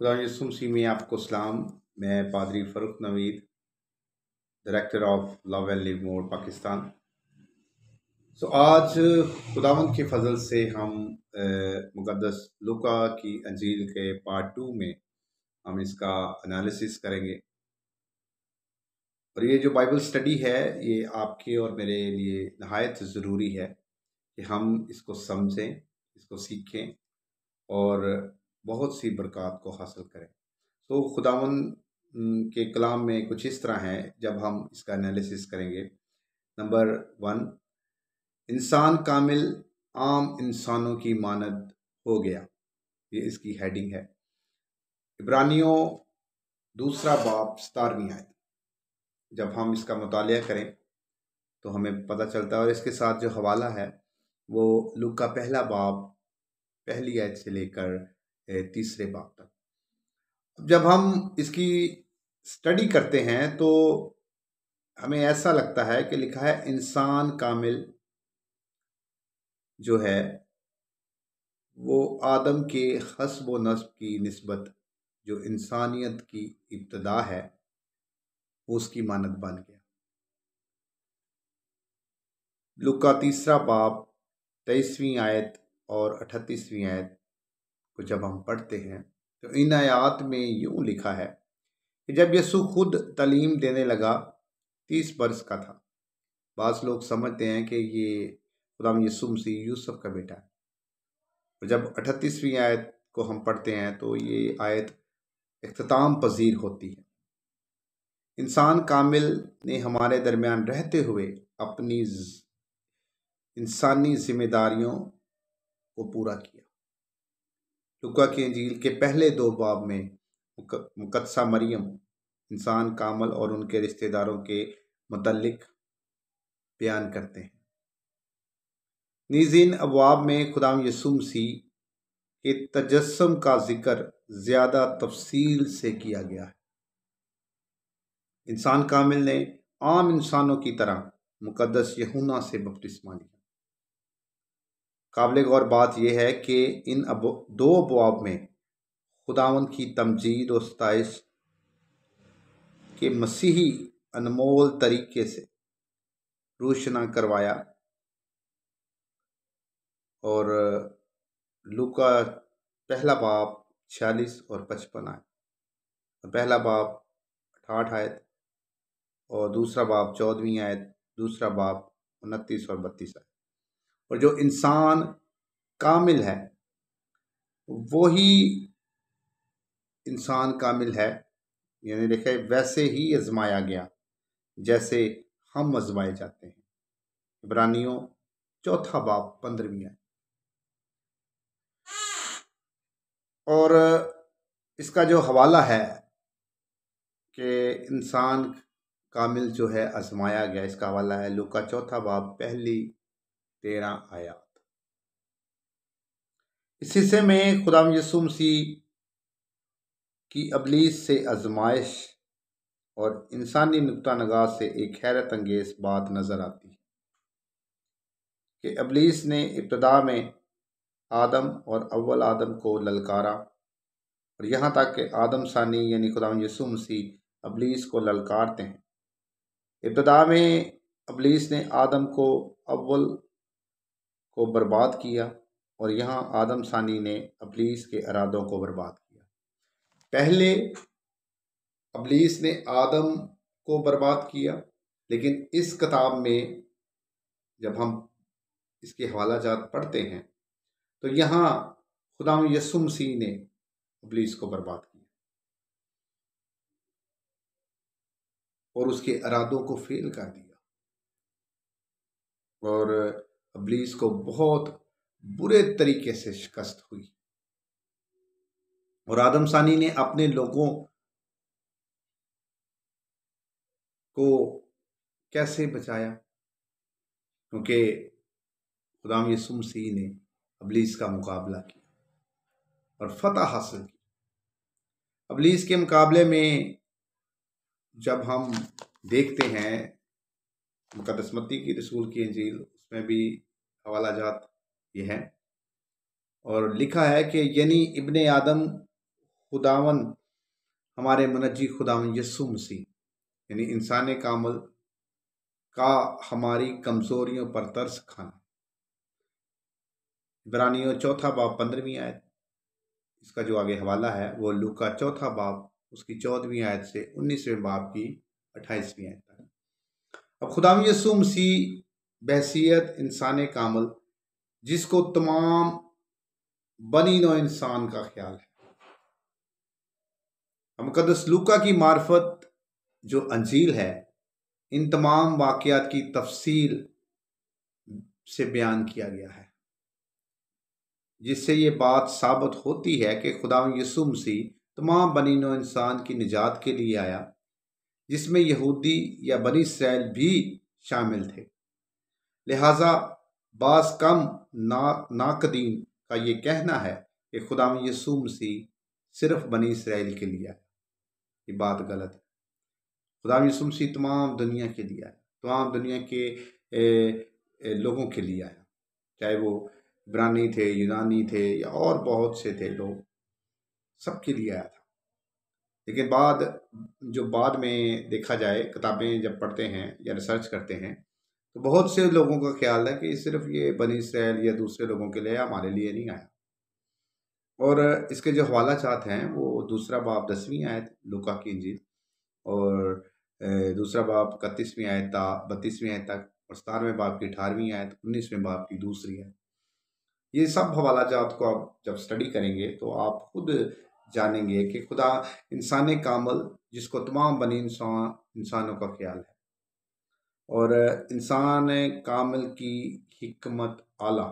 खुदा यीशु मसीह में आपको सलाम। मैं पादरी Farooq Naveed, director of love and live मोर पाकिस्तान। आज खुदावंद के फजल से हम मुक़द्दस लूका की अंजील के पार्ट 2 में हम इसका एनालिसिस करेंगे। और ये जो बाइबल स्टडी है ये आपके और मेरे लिए नहायत ज़रूरी है कि हम इसको समझें, इसको सीखें और बहुत सी बरक़ात को हासिल करें। तो खुदावंद के कलाम में कुछ इस तरह है जब हम इसका एनालिसिस करेंगे। नंबर 1, इंसान कामिल आम इंसानों की मानद हो गया, ये इसकी हेडिंग है। इब्रानियों 2 बाब 17वीं आयत। जब हम इसका मुतालिया करें तो हमें पता चलता है, और इसके साथ जो हवाला है वो लूका 1 बाब 1 आयत से लेकर 3 बाब तक। जब हम इसकी स्टडी करते हैं तो हमें ऐसा लगता है कि लिखा है इंसान कामिल जो है वो आदम के हस्ब व नस्ब की निस्बत जो इंसानियत की इब्तदा है वो उसकी मानद बन गया। लूका 3 बाब 23वीं आयत और 38वीं आयत को जब हम पढ़ते हैं तो इन आयात में यूं लिखा है कि जब यीशु खुद तालीम देने लगा 30 बरस का था। बाज़ लोग समझते हैं कि ये खुदाम यीशु मसीह यूसुफ का बेटा है। और जब 38वीं आयत को हम पढ़ते हैं तो ये आयत इख्तिताम पजीर होती है। इंसान कामिल ने हमारे दरमियान रहते हुए अपनी इंसानी जिम्मेदारियों को पूरा किया। लूका की इंजील के पहले 2 बाब में मुकद्दसा मरियम इंसान कामिल और उनके रिश्तेदारों के मुतल्लिक बयान करते हैं। नीज़ इन अबवाब में खुदाम यीशु मसीह के तजस्सुम का जिक्र ज़्यादा तफसील से किया गया है। इंसान कामिल ने आम इंसानों की तरह मुकद्दस यूहन्ना से बपतिस्मा लिया। काबिल गौर बात यह है कि इन 2 अबवाब में खुदावंद की तमजीद और सताइश के मसीही अनमोल तरीके से रोशना करवाया। और लूका 1 बाब 46 और 55 आयत, पहला बाब 68 आयत और 2 बाब 14वीं आयत, 2 बाब 29 और 32 आयत। और जो इंसान कामिल है वही इंसान कामिल है, यानी देखे वैसे ही आजमाया गया जैसे हम आजमाए जाते हैं। इब्रानियों 4 बाब 15वीं आयत। और इसका जो हवाला है कि इंसान कामिल जो है आजमाया गया, इसका हवाला है लूका 4 बाब 13 आयत। इस हिस्से में खुदाम यीशु मसीह की अबलीस से आजमाइश और इंसानी नुक्ता नगाह से एक हैरत अंगेज बात नजर आती है कि अबलीस ने इब्तदा में आदम और अव्वल आदम को ललकारा, और यहाँ तक कि आदम सानी यानी खुदाम यीशु मसीह अबलीस को ललकारते हैं। इब्तदा में अबलीस ने आदम को अव्वल को बर्बाद किया, और यहाँ आदम सानी ने अबलीस के इरादों को बर्बाद किया। पहले अबलीस ने आदम को बर्बाद किया, लेकिन इस किताब में जब हम इसके हवाला जात पढ़ते हैं तो यहाँ खुदाम यीशु मसीह ने अबलीस को बर्बाद किया और उसके इरादों को फेल कर दिया, और अबलीस को बहुत बुरे तरीके से शिकस्त हुई। और आदम सानी ने अपने लोगों को कैसे बचाया? क्योंकि खुदाम यीशु मसीह ने अबलीस का मुकाबला किया और फतह हासिल की। अबलीस के मुकाबले में जब हम देखते हैं मुकद्दस मत्ती की रसूल की इंजील, उसमें भी हवाला जात ये है और लिखा है कि यानी इब्ने आदम खुदावन हमारे मुनज्जी खुदावन यीशु मसीह यानी इंसान कामल का हमारी कमजोरियों पर तरस खाना। इब्रानियों चौथा बाब 15वीं आयत, इसका जो आगे हवाला है वो लूका चौथा बाब उसकी 14वीं आयत से 19वें बाब की 28वीं आयत तक। अब खुदावन यीशु मसीह बहसीयत इंसान कामल जिसको तमाम बनी नौ इंसान का ख्याल है, मुकद्दस लूका की मार्फत जो अंजील है इन तमाम वाक़यात की तफसील से बयान किया गया है, जिससे ये बात साबित होती है कि खुदावंद यीशु मसीह तमाम बनी नौ इंसान की निजात के लिए आया, जिसमें यहूदी या बनी इसराइल भी शामिल थे। लिहाजा बास कम नाकदीन का ये कहना है कि खुदावंद यीशु मसीह सिर्फ बनी इसराइल के लिए आया, ये बात गलत है। खुदावंद यीशु मसीह तमाम दुनिया के लिए आया, तमाम दुनिया के लोगों के लिए आया, चाहे वो इब्रानी थे, यूनानी थे या और बहुत से थे लोग, सबके लिए आया था। लेकिन बाद में देखा जाए, किताबें जब पढ़ते हैं या रिसर्च करते हैं तो बहुत से लोगों का ख्याल है कि सिर्फ ये बनी इसराइल या दूसरे लोगों के लिए, हमारे लिए नहीं आया। और इसके जो हवाला चाहते हैं वो दूसरा बाब 10वीं आयत लूका की इंजील और दूसरा बाब 31वीं आयत 32वीं आयत तक और 17वें बाब की 18वीं आयत 19वें बाब की दूसरी आयत। ये सब हवाला जात को आप जब स्टडी करेंगे तो आप खुद जानेंगे कि खुदा इंसान कामल जिसको तमाम बनी इंसानों का ख्याल है और इंसान कामल की हिकमत आला,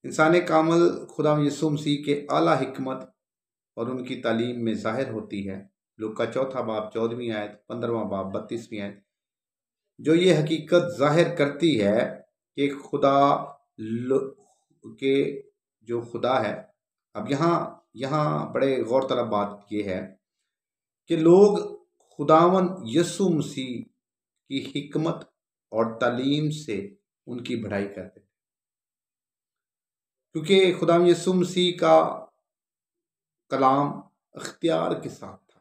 इंसान कामल खुदा यीशु मसीह के आला हिकमत और उनकी तालीम में ज़ाहिर होती है। लूका चौथा बाब 14वीं आयत, 15वां बाब 32वीं आयत, जो ये हकीकत जाहिर करती है कि के जो खुदा है। अब यहाँ बड़े गौर तलब बात यह है कि लोग खुदावन यीशु मसीह की हिकमत और तालीम से उनकी बढ़ाई करते थे, क्योंकि खुदावन यीशु मसीह का कलाम अख्तियार के साथ था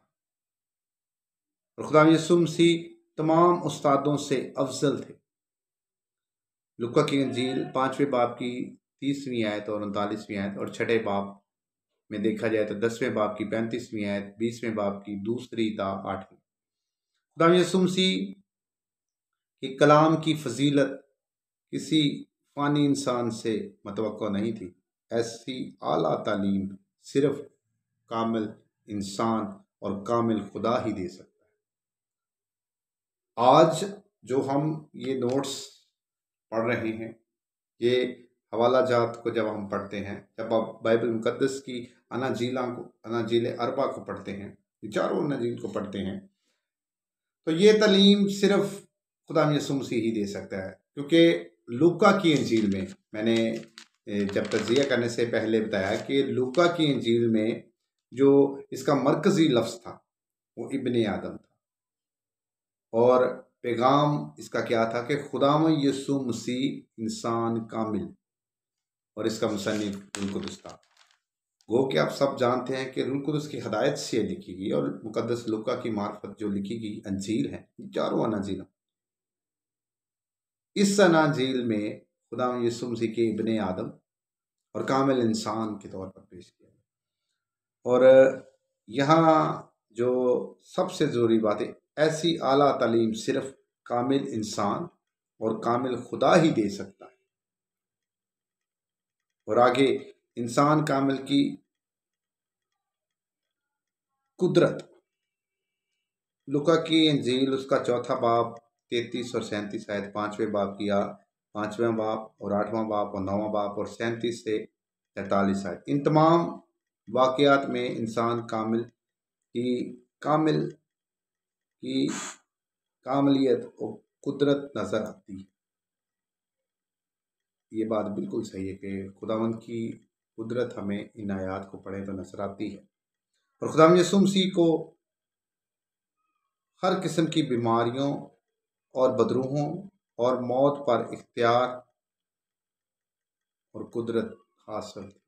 और खुदावन यीशु मसीह तमाम उस्तादों से अफजल थे। लूका की इंजील 5वें बाब की 30वीं आयत और 39वीं आयत और 6ठे बाब में देखा जाए तो 10वें बाब की 35वीं आयत, 20वें बाब की 2 ता 8वीं। खुदा यीशु मसीह के कलाम की फजीलत किसी फानी इंसान से मतवक्को नहीं थी। ऐसी आला तालीम सिर्फ कामिल इंसान और कामिल खुदा ही दे सकता है। आज जो हम ये नोट्स पढ़ रहे हैं, ये हवाला जात को जब हम पढ़ते हैं, जब आप बाइबल मुकद्दस की अनाजील अरबा को पढ़ते हैं, चारों अनाजील को पढ़ते हैं, तो ये तालीम सिर्फ खुदा यीशु मसीह ही दे सकता है। क्योंकि लूका की इंजील में, मैंने जब तज्जिया करने से पहले बताया कि लूका की इंजील में जो इसका मरकजी लफ्ज़ था वो इब्ने आदम था और पैगाम इसका क्या था कि खुदावंद यीशु मसीह इंसान कामिल और इसका मुसन्निफ रूह कुदस था। गो कि आप सब जानते हैं कि रूह कुदस की हदायत से लिखी गई और मुकद्दस लूका की मार्फत जो लिखी गई अंजील है, चारों अनाजील, इस अनाजील में खुदावंद यीशु मसीह के इब्ने आदम और कामिल इंसान के तौर पर पेश किया गया। और यहाँ जो सबसे ज़रूरी बात है, ऐसी आला तालीम सिर्फ कामिल इंसान और कामिल खुदा ही दे सकता है। और आगे इंसान कामिल की कुदरत, लूका की इंजील उसका चौथा बाब 33 और 37 आयत, 5वें बाब की 5वां बाब और 8वां बाब और 9वां बाब और 37 से 43 आयत, इन तमाम वाक़यात में इंसान कामिल की कामलियत और कुदरत नज़र आती है। ये बात बिल्कुल सही है कि खुदावंद की कुदरत हमें इन आयात को पढ़े तो नजर आती है। और खुदावंद यीशु मसीह को हर किस्म की बीमारियों और बदरूहों और मौत पर इख्तियार और कुदरत हासिल थी।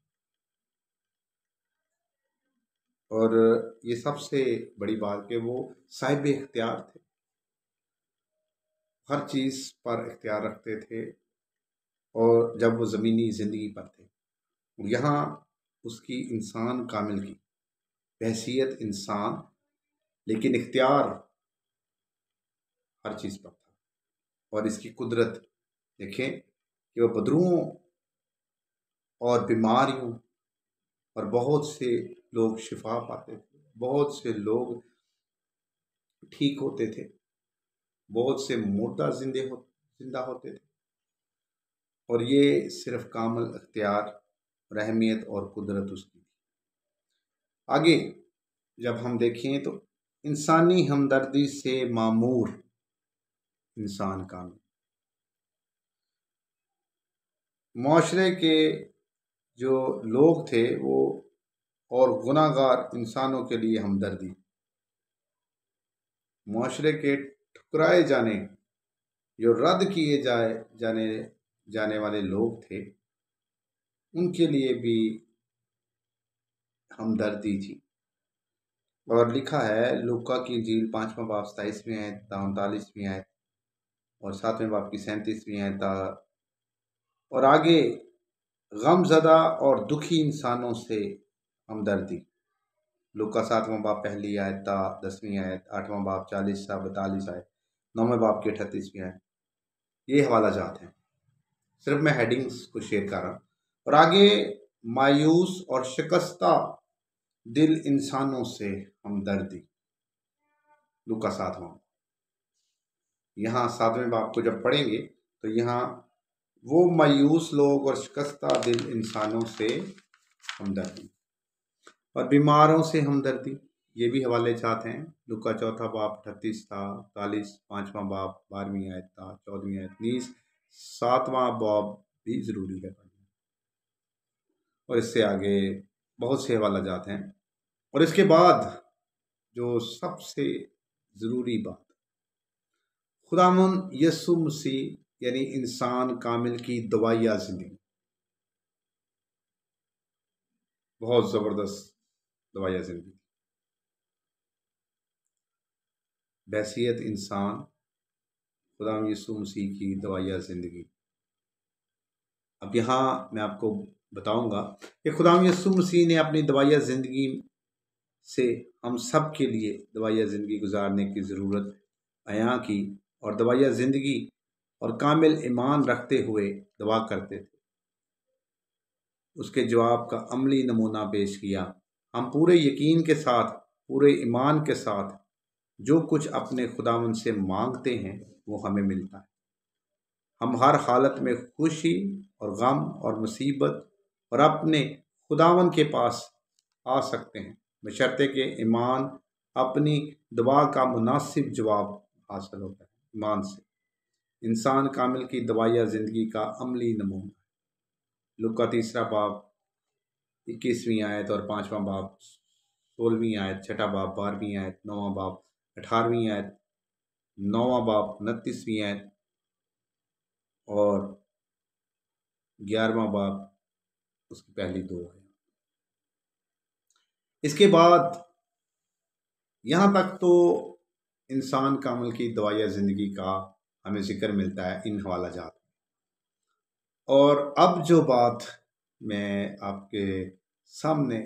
और ये सबसे बड़ी बात कि वो साहिब इख्तियार थे, हर चीज़ पर इख्तियार रखते थे। और जब वो ज़मीनी ज़िंदगी पर थे, यहाँ उसकी इंसान कामिल की हैसियत इंसान, लेकिन इख्तियार हर चीज़ पर था। और इसकी कुदरत देखें कि वो बदरुओं और बीमारियों और बहुत से लोग शिफा पाते थे, बहुत से लोग ठीक होते थे, बहुत से मुर्दा जिंदा होते थे। और ये सिर्फ कामिल अख्तियार, रहमियत और कुदरत उसकी थी। आगे जब हम देखें तो इंसानी हमदर्दी से मामूर इंसान कामिल, माशरे के जो लोग थे वो और गुनाहगार इंसानों के लिए हमदर्दी, माशरे के ठुकराए जाने, जो रद्द किए जाने वाले लोग थे, उनके लिए भी हमदर्दी थी। और लिखा है लूका की इंजील 5वां बाब 27वीं आयत 39वीं आयत और 7वें बाब की 37वीं आयत और आगे गमज़दा और दुखी इंसानों से हमदर्दी, लूका 7वां बाब पहली आयत 10वीं आयत, 8वां बाब 40 से 42 आयत, 9वें बाब की 38वीं आयत। ये हवाला जात हैं, सिर्फ मैं हेडिंग्स को शेयर कर रहा हूँ। और आगे मायूस और शिकस्ता दिल इंसानों से हमदर्दी, लूका 7वां। यहाँ 7वें बाब को जब पढ़ेंगे तो यहाँ वो मायूस लोग और शिकस्ता दिल इंसानों से हमदर्दी और बीमारों से हमदर्दी, ये भी हवाले चाहते हैं। लूका 4था बाब 38 था 40, 5वां बाब 12वीं आयत था 14वीं आयत 19, 7वां बाब भी ज़रूरी है पढ़ना। और इससे आगे बहुत से हवाला जाते हैं। और इसके बाद जो सबसे ज़रूरी बात, खुदावंद यीशु मसीह यानी इंसान कामिल की दवाइया ज़िंदगी, बहुत ज़बरदस्त दवाइया ज़िंदगी, बहसीयत इंसान खुदावंद यीशु मसीह की दवाइया ज़िंदगी। अब यहाँ मैं आपको बताऊंगा कि खुदावंद यीशु मसीह ने अपनी दवाइया ज़िंदगी से हम सब के लिए दवाइया ज़िंदगी गुजारने की ज़रूरत अयां की और दवाइया ज़िंदगी और कामिल ईमान रखते हुए दुआ करते थे, उसके जवाब का अमली नमूना पेश किया। हम पूरे यकीन के साथ, पूरे ईमान के साथ जो कुछ अपने खुदावंद से मांगते हैं वो हमें मिलता है। हम हर हालत में खुशी और गम और मुसीबत और अपने खुदावंद के पास आ सकते हैं, बशर्ते के ईमान अपनी दुआ का मुनासिब जवाब हासिल होता है। ईमान से इंसान कामिल की दवाइया ज़िंदगी का अमली नमूना। लूका 3रा बाब 21वीं आयत और 5वां बाब 16वीं आयत, 6ठा बाब 12वीं आयत, 9वां बाब 18वीं आयत, 9वां बाब 29वीं आयत और 11वां बाब उसकी पहली 2 है। इसके बाद यहाँ तक तो इंसान कामिल की दवाइया ज़िंदगी का हमें जिक्र मिलता है इन हवाला जात। और अब जो बात मैं आपके सामने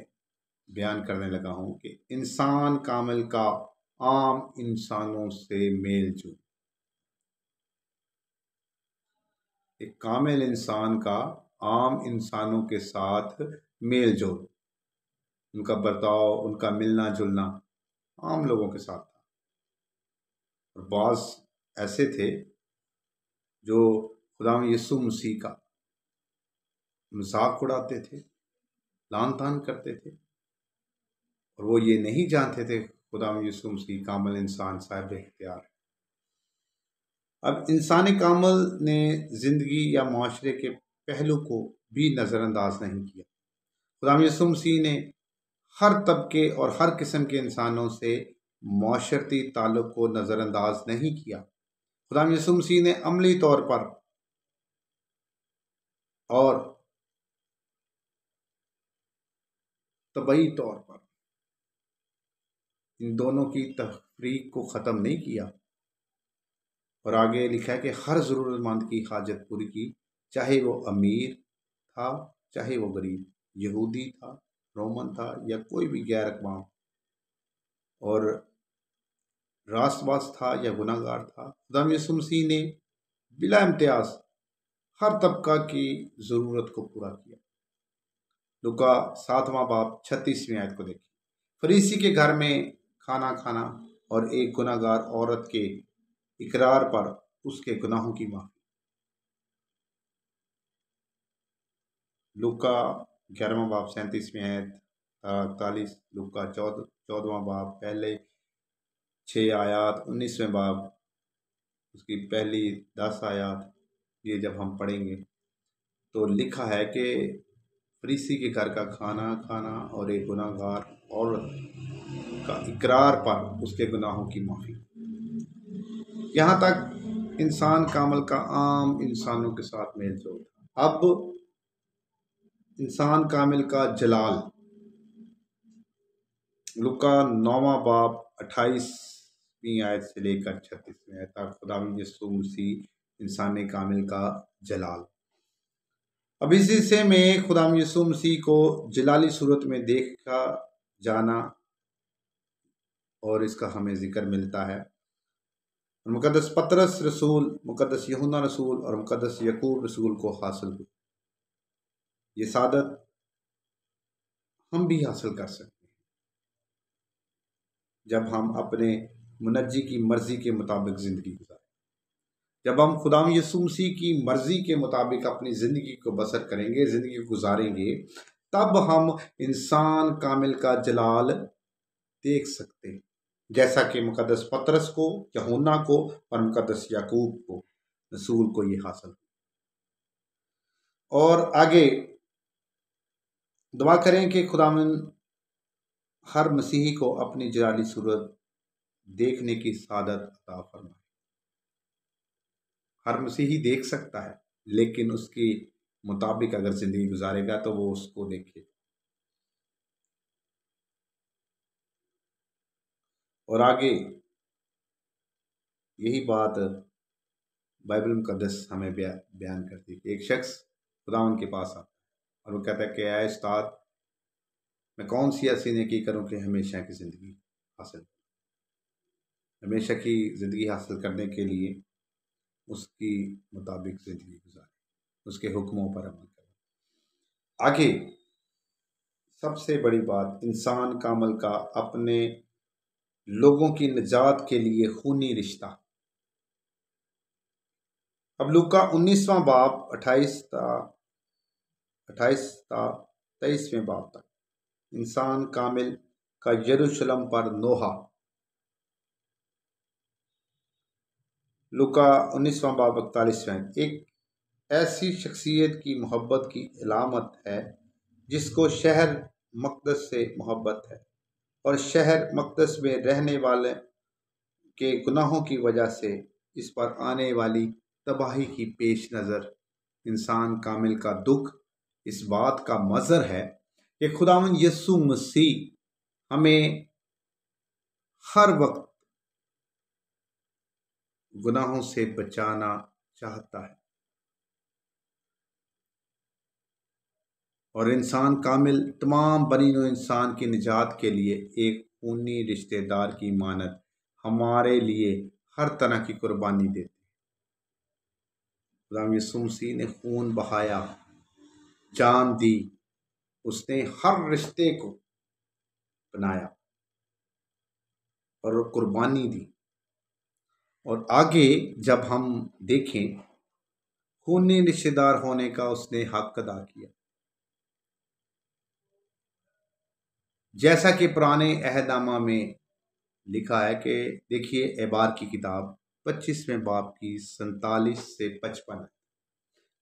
बयान करने लगा हूँ कि इंसान कामिल का आम इंसानों से मेल जोल, एक कामिल इंसान का आम इंसानों के साथ मेल जोल, उनका बर्ताव, उनका मिलना जुलना आम लोगों के साथ था। और बाज़ ऐसे थे जो खुदावंद यीशु मसीह का मजाक उड़ाते थे, लान तान करते थे, और वो ये नहीं जानते थे खुदावंद यीशु मसीह कामिल इंसान साहिब इख्तियार। अब इंसान कामिल ने ज़िंदगी या माशरे के पहलू को भी नज़रअंदाज नहीं किया। खुदावंद यीशु मसीह ने हर तबके और हर किस्म के इंसानों से माशरती ताल्लुक़ को नज़रअंदाज नहीं किया। खुदावंद यीशु मसीह ने अमली तौर पर और तबई तौर पर इन दोनों की तफरीक को ख़त्म नहीं किया। और आगे लिखा है कि हर ज़रूरतमंद की हाजत पूरी की, चाहे वो अमीर था चाहे वो गरीब, यहूदी था, रोमन था या कोई भी गैर अक़वाम, और रास्तबाज था या गुनाहगार था। खुदा यीशु मसीह ने बिला इम्तियाज हर तबका की ज़रूरत को पूरा किया। लूका 7वां बाब 36वीं आयत को देखिए। फरीसी के घर में खाना खाना और एक गुनाहगार औरत के इकरार पर उसके गुनाहों की माफी। लूका 11वां बाब 37वीं आयत 48, लूका 14वां बाब पहले 6 आयत 19वें बाब उसकी पहली 10 आयत, ये जब हम पढ़ेंगे तो लिखा है कि फरीसी के घर का खाना खाना और एक गुनाहगार औरत का इकरार पर उसके गुनाहों की माफ़ी। यहाँ तक इंसान कामल का आम इंसानों के साथ मेल जोल था। अब इंसान कामिल का जलाल, लूका 9वां बाब 28वीं आयत से लेकर 36वीं आयत तक खुदावंद यीशु मसीह इंसान कामिल का जलाल। अब इस हिस्से में खुदावंद यीशु मसीह को जलाली सूरत में देखा जाना और इसका हमें जिक्र मिलता है। मुकद्दस पतरस रसूल, मुकद्दस यूहन्ना रसूल और मुकद्दस याकूब रसूल को हासिल हुई। ये सादत हम भी हासिल कर सकते हैं जब हम अपने मुनज्जी की मर्जी के मुताबिक ज़िंदगी गुजारें। जब हम खुदावंद यीशु मसीह की मर्जी के मुताबिक अपनी ज़िंदगी को बसर करेंगे, ज़िंदगी गुजारेंगे, तब हम इंसान कामिल का जलाल देख सकते हैं, जैसा कि मुकद्दस पतरस को, यूहन्ना को और मुकद्दस याकूब को, रसूल को ये हासिल। और आगे दुआ करें कि खुदावंद हर मसीही को अपनी जलाली सूरत देखने की सादत अता फरमाए। हर मसीही देख सकता है, लेकिन उसके मुताबिक अगर ज़िंदगी गुजारेगा तो वो उसको देखे। और आगे यही बात बाइबल मुकद्दस हमें बयान करती है कि एक शख्स खुदावंद के पास आता है और वो कहता है कि ऐ उस्ताद, मैं कौन सी ऐसी नेकी करूं कि हमेशा की ज़िंदगी हासिल, हमेशा की ज़िंदगी हासिल करने के लिए उसकी मुताबिक ज़िंदगी गुजारे, उसके हुक्मों पर अमल करें। आगे सबसे बड़ी बात, इंसान कामल का अपने लोगों की निजात के लिए खूनी रिश्ता। अब लूका 19वां बाब 28 ता 23वें बाब तक इंसान कामिल का यरूशलेम पर नोहा। लूका 19वां बाब 41वें, एक ऐसी शख्सियत की मोहब्बत की इलामत है जिसको शहर मक़दस से मोहब्बत है और शहर मक़दस में रहने वाले के गुनाहों की वजह से इस पर आने वाली तबाही की पेश नज़र इंसान कामिल का दुख इस बात का मज़र है कि खुदावंद यीशु मसीह हमें हर वक्त गुनाहों से बचाना चाहता है और इंसान कामिल तमाम बनी नौ इंसान की निजात के लिए एक खूनी रिश्तेदार की मानद हमारे लिए हर तरह की कुर्बानी देते। खुदावंद यीशु मसीह ने खून बहाया, जान दी, उसने हर रिश्ते को बनाया और कुर्बानी दी। और आगे जब हम देखें, खूनी रिश्तेदार होने का उसने हक अदा किया, जैसा कि पुराने अहदनामा में लिखा है कि देखिए एबार की किताब 25वें बाब की 47 से 55।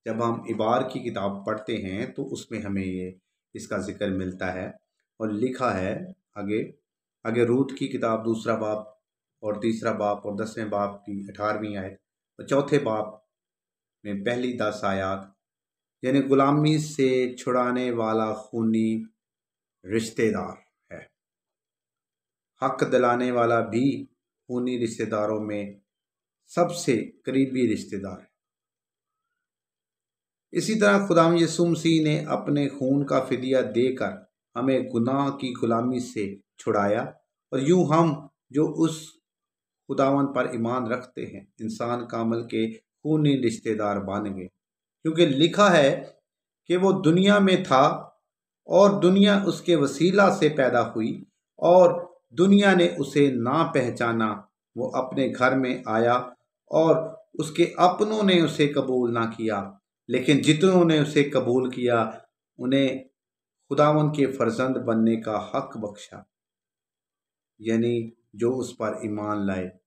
जब हम इबार की किताब पढ़ते हैं तो उसमें हमें ये इसका जिक्र मिलता है और लिखा है आगे रूत की किताब 2 बाब और 3 बाब और 10वें बाब की 18वीं आयत और 4थे बाब में पहली 10 आयत, यानी गुलामी से छुड़ाने वाला खूनी रिश्तेदार है। हक दिलाने वाला भी खूनी रिश्तेदारों में सबसे करीबी रिश्तेदार है। इसी तरह खुदावंद यीशु मसीह ने अपने खून का फिदिया देकर हमें गुनाह की गुलामी से छुड़ाया, और यूं हम जो उस खुदावंद पर ईमान रखते हैं इंसान कामल के खूनी रिश्तेदार बन गए, क्योंकि लिखा है कि वो दुनिया में था और दुनिया उसके वसीला से पैदा हुई और दुनिया ने उसे ना पहचाना। वो अपने घर में आया और उसके अपनों ने उसे कबूल ना किया, लेकिन जितनों ने उसे कबूल किया उन्हें खुदावंद के फर्जंद बनने का हक बख्शा, यानी जो उस पर ईमान लाए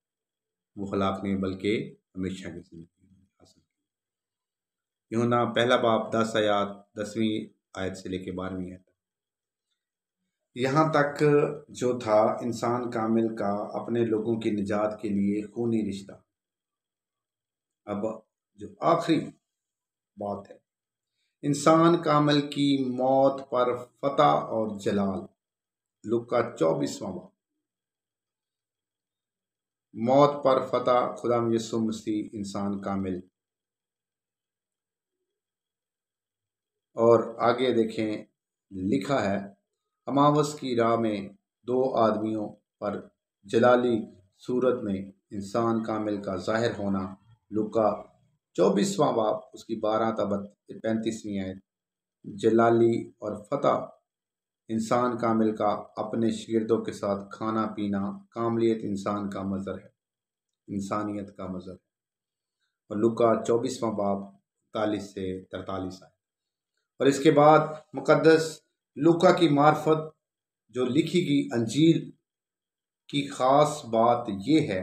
वो हलाक नहीं बल्कि हमेशा की जिंदगी हासिल की। यूहन्ना पहला बाब 10 आयत 10वीं आयत से लेके 12वीं आयत यहाँ तक जो था इंसान कामिल का अपने लोगों की निजात के लिए खूनी रिश्ता। अब जो आखिरी बात है, इंसान कामिल की मौत पर फतह और जलाल। लूका 24वां बाब। मौत पर फतह खुदावंद यीशु मसीह इंसान कामिल। और आगे देखें, लिखा है अमावस की राह में दो आदमियों पर जलाली सूरत में इंसान कामिल का जाहिर होना। लूका 24वां बाब उसकी 12 तब 35वीं आयत। जलाली और फतह इंसान कामिल का अपने शागिर्दों के साथ खाना पीना कामलियत इंसान का मज़हर है, इंसानियत का मज़हर है। और लूका 24वां बाब 41 से 43 आयत। और इसके बाद मुकद्दस लूका की मार्फत जो लिखी गई अंजील की ख़ास बात यह है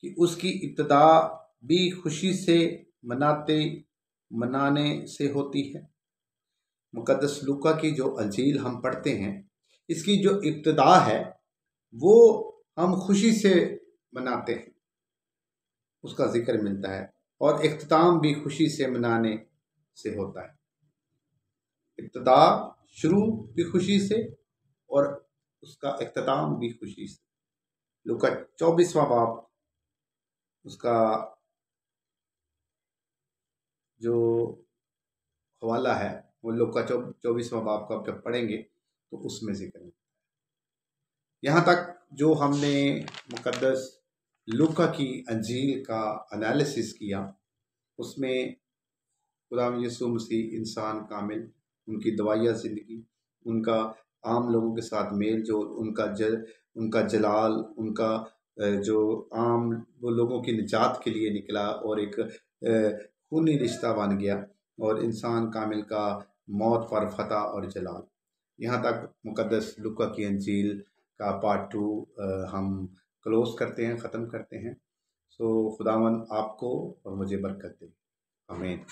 कि उसकी इब्तिदा भी खुशी से मनाने से होती है। मुकद्दस लूका की जो अंजील हम पढ़ते हैं, इसकी जो इब्तिदा है वो हम खुशी से मनाते हैं, उसका जिक्र मिलता है, और इख्तिताम भी खुशी से मनाने से होता है। इब्तिदा शुरू भी खुशी से और उसका इख्तिताम भी खुशी से। लूका 24वां बाब उसका जो हवाला है वो लूका 24वां बाब का जब पढ़ेंगे तो उसमें जिक्र है। यहाँ तक जो हमने मुकद्दस लूका की अंजील का एनालिसिस किया, उसमें खुदावंद यीशु मसीह इंसान कामिल, उनकी दवाइया ज़िंदगी, उनका आम लोगों के साथ मेल जोल, उनका जलाल, उनका जो आम वो लोगों की निजात के लिए निकला और एक खूनी रिश्ता बन गया, और इंसान कामिल का मौत पर फतह और जलाल। यहाँ तक मुकद्दस लूका की अंजील का पार्ट 2 हम क्लोज करते हैं, ख़त्म करते हैं। सो खुदावंद आपको और मुझे बरकत दे। आमीन।